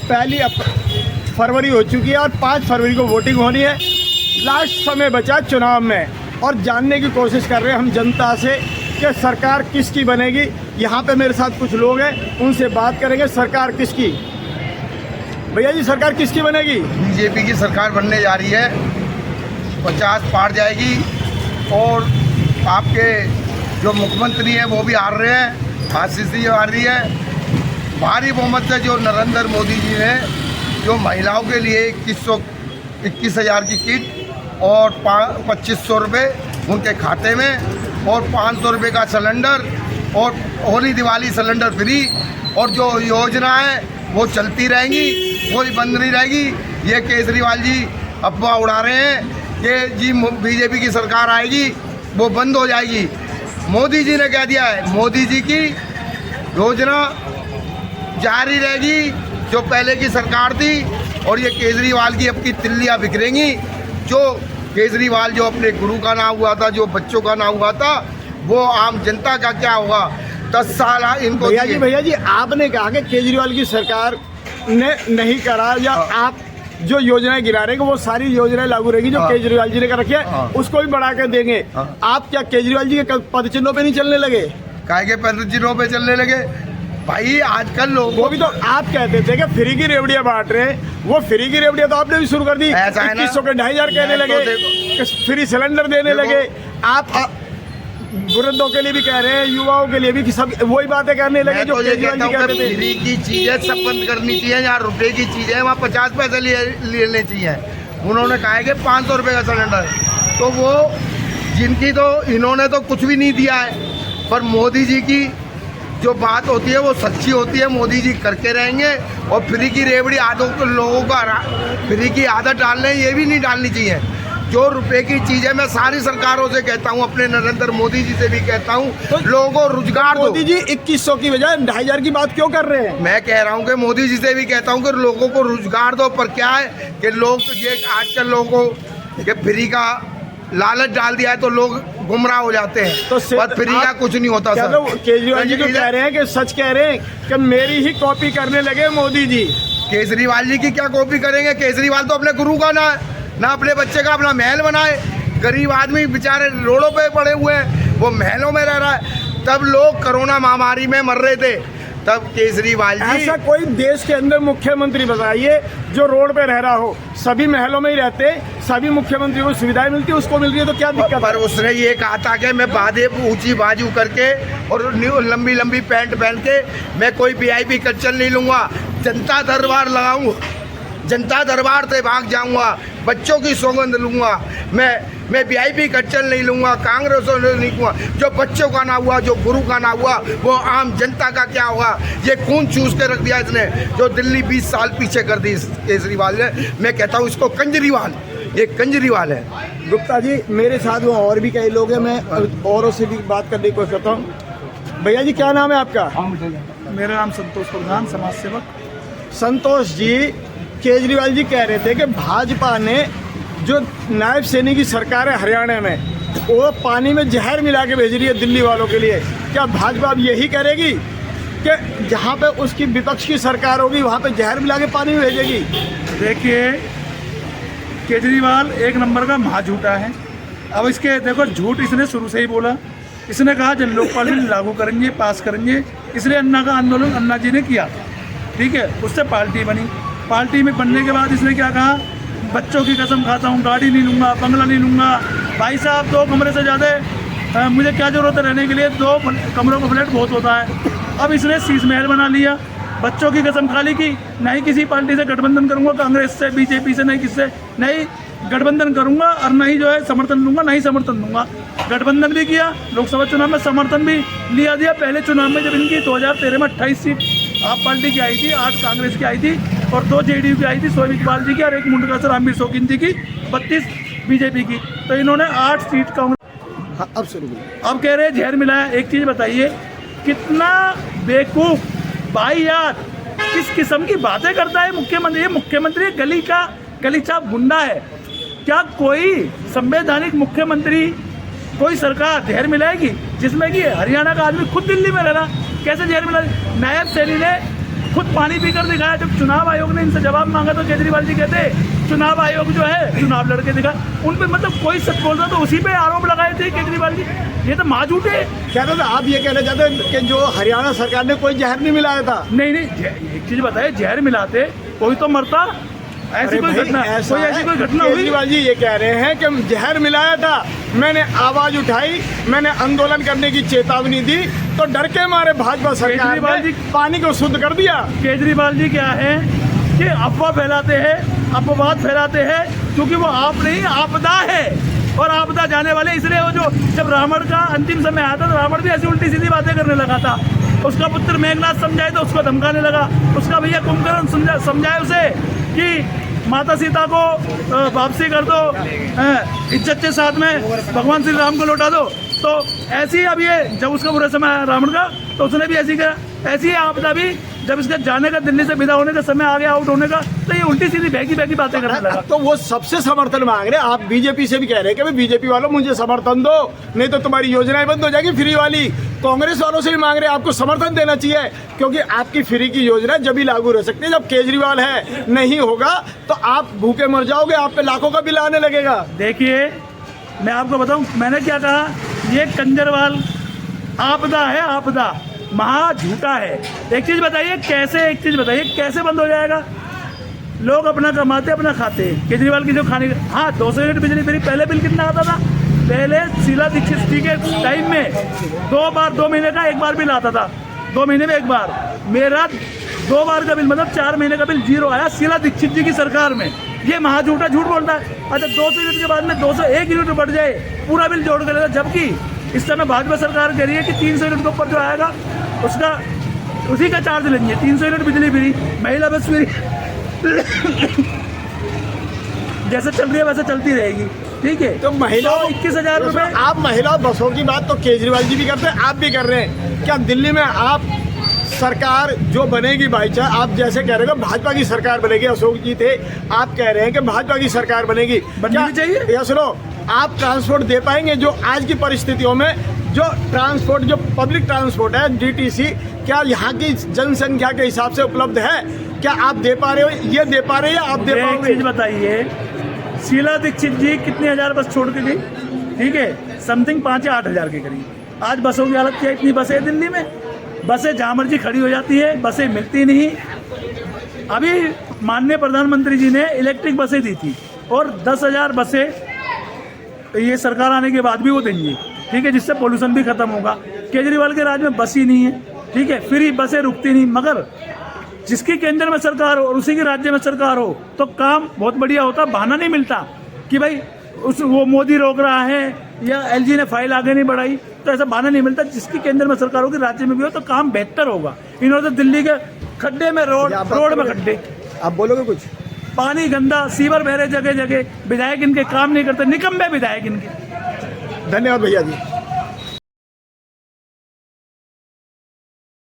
पहली फरवरी हो चुकी है और 5 फरवरी को वोटिंग होनी है। लास्ट समय बचा चुनाव में और जानने की कोशिश कर रहे हैं हम जनता से कि सरकार किसकी बनेगी। यहाँ पे मेरे साथ कुछ लोग हैं, उनसे बात करेंगे। सरकार किसकी, भैया जी सरकार किसकी बनेगी? बीजेपी की सरकार बनने जा रही है, 50 पार जाएगी और आपके जो मुख्यमंत्री हैं वो भी हार रहे हैं, आशीष हार रही है भारी बहुमत से। जो नरेंद्र मोदी जी ने जो महिलाओं के लिए 21,000 की किट और 2,500 रुपये उनके खाते में और 500 रुपये का सिलेंडर और होली दिवाली सिलेंडर फ्री और जो योजना है वो चलती रहेंगी, कोई बंद नहीं रहेगी। ये केजरीवाल जी अफवाह उड़ा रहे हैं कि जी बीजेपी की सरकार आएगी वो बंद हो जाएगी। मोदी जी ने कह दिया है, मोदी जी की योजना जारी रहेगी जो पहले की सरकार थी और ये केजरीवाल की अब की तिल्लियाँ बिखरेंगी। जो केजरीवाल जो अपने गुरु का नाम हुआ था, जो बच्चों का नाम हुआ था, वो आम जनता का क्या होगा? 10 साल इनको। भैया जी आपने कहा कि केजरीवाल की सरकार ने नहीं करा या आप जो योजनाएं गिरा रहे हैं वो सारी योजनाएं लागू रहेगी जो केजरीवाल जी ने कर रखी है, उसको भी बढ़ा कर देंगे। आप क्या केजरीवाल जी के पद चिन्हों पे नहीं चलने लगे? काहे के पद चिन्हों पे चलने लगे भाई? आजकल लोग वो भी तो आप कहते थे कि फ्री की रेवड़ियां बांट रहे हैं, वो फ्री की रेवड़ियां तो आपने भी शुरू कर दी। 2100 के 2,500 कहने लगे, फ्री सिलेंडर देने लगे। आप वृद्धों के लिए भी कह रहे हैं, युवाओं के लिए भी, कि सब वही बातें करने लगे जो केजरीवाल जी कहते थे। फ्री की चीजें सब बंद करनी चाहिए। जहाँ रुपये की चीजें हैं वहाँ 50 पैसे लेने चाहिए। उन्होंने कहा है कि 500 रुपये का सिलेंडर, तो वो जिनकी तो इन्होंने तो कुछ भी नहीं दिया है, पर मोदी जी की जो बात होती है वो सच्ची होती है। मोदी जी करके रहेंगे और फ्री की रेवड़ी आदत लोगों का फ्री की आदत डालने ये भी नहीं डालनी चाहिए। जो रुपए की चीजें मैं सारी सरकारों से कहता हूँ, अपने नरेंद्र मोदी जी से भी कहता हूँ, तो लोगों को रोजगार दो। मोदी जी 2100 की बजाय 2,500 की बात क्यों कर रहे हैं? मैं कह रहा हूँ कि मोदी जी से भी कहता हूँ कि लोगों को रोजगार दो। पर क्या है कि लोग तो ये आजकल लोगों को फ्री का लालच डाल दिया है तो लोग गुमराह हो जाते हैं। तो पर फ्री का कुछ नहीं होता सर। केजरीवाल जी तो कह रहे हैं कि सच कह रहे हैं कि मेरी ही कॉपी करने लगे मोदी जी। केजरीवाल जी की क्या कॉपी करेंगे? केजरीवाल तो अपने गुरु का ना अपने बच्चे का अपना महल बनाए। गरीब आदमी बेचारे रोडों पे पड़े हुए हैं, वो महलों में रह रहा है। तब लोग कोरोना महामारी में मर रहे थे, तब केजरीवाल जी। ऐसा कोई देश के अंदर मुख्यमंत्री बताइए जो रोड पे रह रहा हो। सभी महलों में ही रहते, सभी मुख्यमंत्री को सुविधाएं मिलती है, उसको मिल रही है तो क्या दिक्कत? पर उसने ये कहा था कि मैं बाधे ऊंची बाजू करके और लंबी लंबी पैंट पहन के मैं कोई VIP कच्चल नहीं लूंगा, जनता दरबार लगाऊंगा, जनता दरबार से भाग जाऊंगा, बच्चों की सौगंध लूंगा, मैं VIP कच्चल नहीं लूंगा, कांग्रेस नहीं लूंगा। जो बच्चों का ना हुआ, जो गुरु का ना हुआ, वो आम जनता का क्या होगा? ये खून चूस के रख दिया इसने, जो दिल्ली 20 साल पीछे कर दी केजरीवाल ने। मैं कहता हूँ इसको कंजरीवाल, ये कंजरीवाल है। गुप्ता जी मेरे साथ वो और भी कई लोग हैं, मैं औरों से भी बात करने की कोशिश करता हूँ। भैया जी क्या नाम है आपका? मेरा नाम संतोष प्रधान, समाज सेवक। संतोष जी, केजरीवाल जी कह रहे थे कि भाजपा ने जो नायब सैनी की सरकार है हरियाणा में, वो पानी में जहर मिला के भेज रही है दिल्ली वालों के लिए। क्या भाजपा अब यही करेगी कि जहाँ पे उसकी विपक्ष की सरकार होगी वहाँ पे जहर मिला के पानी में भेजेगी? देखिए, केजरीवाल एक नंबर का महाझूठा है। अब इसके देखो, झूठ इसने शुरू से ही बोला। इसने कहा जन लोकपाल लागू करेंगे, पास करेंगे, इसलिए अन्ना का आंदोलन अन्ना जी ने किया, ठीक है। उससे पार्टी बनी, पार्टी में बनने के बाद इसने क्या कहा? बच्चों की कसम खाता हूँ, गाड़ी नहीं लूँगा, बंगला नहीं लूँगा। भाई साहब 2 कमरे से ज़्यादा मुझे क्या ज़रूरत है रहने के लिए? 2 कमरों का फ्लैट बहुत होता है। अब इसने शीश महल बना लिया, बच्चों की कसम खाली की, नहीं किसी पार्टी से गठबंधन करूँगा, कांग्रेस से, BJP से, नहीं किससे नहीं गठबंधन करूँगा, और नहीं जो है समर्थन लूँगा, नहीं समर्थन दूँगा। गठबंधन भी किया, लोकसभा चुनाव में समर्थन भी लिया दिया। पहले चुनाव में जब इनकी 2013 में 28 सीट आप पार्टी की आई थी, 8 कांग्रेस की आई थी और 2 JDU की आई थी, सोहित इकबाल जी की और 1 मुंडका सर रामवीर शौकीन जी की, 32 BJP की। तो इन्होंने 8 सीट कांग्रेस। अब शुरू अब कह रहे जहर मिलाया। एक चीज़ बताइए, कितना बेवकूफ़ वाहियात, किस किस्म की बातें करता है मुख्यमंत्री? ये मुख्यमंत्री गली का गली चाप गुंडा है। क्या कोई संवैधानिक मुख्यमंत्री, कोई सरकार जहर मिलाएगी जिसमें कि हरियाणा का आदमी खुद दिल्ली में रह रहा? कैसे जहर मिला? नायब सैनी ने खुद पानी पीकर दिखाया। जब चुनाव आयोग ने इनसे जवाब मांगा तो केजरीवाल जी कहते चुनाव आयोग जो है चुनाव लड़के दिखा। उन पे मतलब कोई सच बोल रहा तो उसी पे आरोप लगाए थे केजरीवाल जी। ये तो महाझूठ है। क्या था आप ये कहना चाहते हैं कि जो हरियाणा सरकार ने कोई जहर नहीं मिलाया था? नहीं, एक चीज बताए, जहर मिलाते कोई तो मरता। ऐसी कोई घटना, कोई ऐसी कोई घटना हुई? केजरीवाल जी ये कह रहे हैं कि जहर मिलाया था, मैंने आवाज उठाई, मैंने आंदोलन करने की चेतावनी दी, तो डर के मारे भाजपा सरकार ने पानी को शुद्ध कर दिया। केजरीवाल जी क्या है कि अफवाह फैलाते हैं, अपवाद फैलाते हैं, क्योंकि वो आप नहीं आपदा है और आपदा जाने वाले। इसलिए वो जो जब रावण का अंतिम समय आया था तो रावण भी ऐसी उल्टी सीधी बातें करने लगा था। उसका पुत्र मेघनाथ समझाए तो उसको धमकाने लगा। उसका भैया कुंभकर्ण समझाए उसे कि माता सीता को वापसी कर दो, इज्जत के साथ में भगवान श्री राम को लौटा दो। तो ऐसी अब ये जब उसका बुरा समय आया रावण का तो उसने भी ऐसी कहा। ऐसी आपदा भी जब इसके जाने का, दिल्ली से विदा होने का समय आ गया, आउट होने का, तो ये उल्टी सीधी बहकी बातें करने लगा। तो वो सबसे समर्थन मांग रहे हैं। आप बीजेपी से भी कह रहे हैं कि भाई बीजेपी वालों मुझे समर्थन दो, नहीं तो तुम्हारी योजनाएं बंद हो जाएगी फ्री वाली। कांग्रेस वालों से भी मांग रहे हैं आपको समर्थन देना चाहिए, क्योंकि आपकी फ्री की योजना जब भी लागू रह सकती है जब केजरीवाल है। नहीं होगा तो आप भूखे मर जाओगे, आप पे लाखों का बिल आने लगेगा। देखिए मैं आपको बताऊं, मैंने क्या कहा, ये कंजरवाल आपदा है, आपदा महा झूठा है। एक चीज बताइए कैसे बंद हो जाएगा? लोग अपना कमाते अपना खाते। केजरीवाल की जो खाने, हाँ 200 यूनिट बिजली फ्री, पहले बिल कितना आता था? पहले शीला दीक्षित जी के टाइम में 2 बार 2 महीने का 1 बार बिल आता था, 2 महीने में 1 बार। मेरा 2 बार का बिल मतलब 4 महीने का बिल जीरो आया शीला दीक्षित जी की सरकार में। ये महाझूठा झूठ बोलता है। अच्छा 200 यूनिट के बाद में 201 यूनिट बढ़ जाए, पूरा बिल जोड़ कर लेगा। जबकि इस समय भाजपा सरकार कह रही है कि 300 यूनिट के ऊपर जो आएगा उसका उसी का चार्ज लेंगे। 300 यूनिट बिजली फ्री, महिला बस फ्री जैसे चल रही है वैसे चलती रहेगी। ठीक है, तो महिला 21,000 रुपए। आप महिला बसों की बात तो केजरीवाल जी भी करते हैं, आप भी कर रहे हैं। क्या दिल्ली में आप सरकार जो बनेगी भाई, चाहे आप जैसे कह रहे हो भाजपा की सरकार बनेगी, अशोक जी थे, आप कह रहे हैं कि भाजपा की सरकार बनेगी, बननी चाहिए। या सुनो, आप ट्रांसपोर्ट दे पाएंगे जो आज की परिस्थितियों में जो ट्रांसपोर्ट, जो पब्लिक ट्रांसपोर्ट है डीटीसी, क्या यहाँ की जनसंख्या के हिसाब से उपलब्ध है? क्या आप दे पा रहे हो? ये दे पा रहे हो या आप दे पाओगे? एक चीज बताइए, शीला दीक्षित जी कितने हजार बस छोड़ के गई? ठीक है, समथिंग 5 या 8 हजार के करीब। आज बसों की हालत क्या? इतनी बसें दिल्ली में, बसें जहाँ मर्जी खड़ी हो जाती है, बसें मिलती नहीं। अभी माननीय प्रधानमंत्री जी ने इलेक्ट्रिक बसें दी थी और 10,000 बसें ये सरकार आने के बाद भी वो देंगे। ठीक है, जिससे पोल्यूशन भी खत्म होगा। केजरीवाल के राज में बस ही नहीं है। ठीक है, फ्री बसें रुकती नहीं। मगर जिसकी केंद्र में सरकार हो और उसी के राज्य में सरकार हो तो काम बहुत बढ़िया होता। बहाना नहीं मिलता कि भाई वो मोदी रोक रहा है या एलजी ने फाइल आगे नहीं बढ़ाई, तो ऐसा बहाना नहीं मिलता। जिसकी केंद्र में सरकार होगी, राज्य में भी हो, तो काम बेहतर होगा। इन्होंने तो दिल्ली के खड्डे में रोड में खड्डे। आप बोलोगे कुछ? पानी गंदा, सीवर बह रहे जगह जगह। विधायक इनके काम नहीं करते, निकम्मे विधायक इनके। धन्यवाद भैया जी।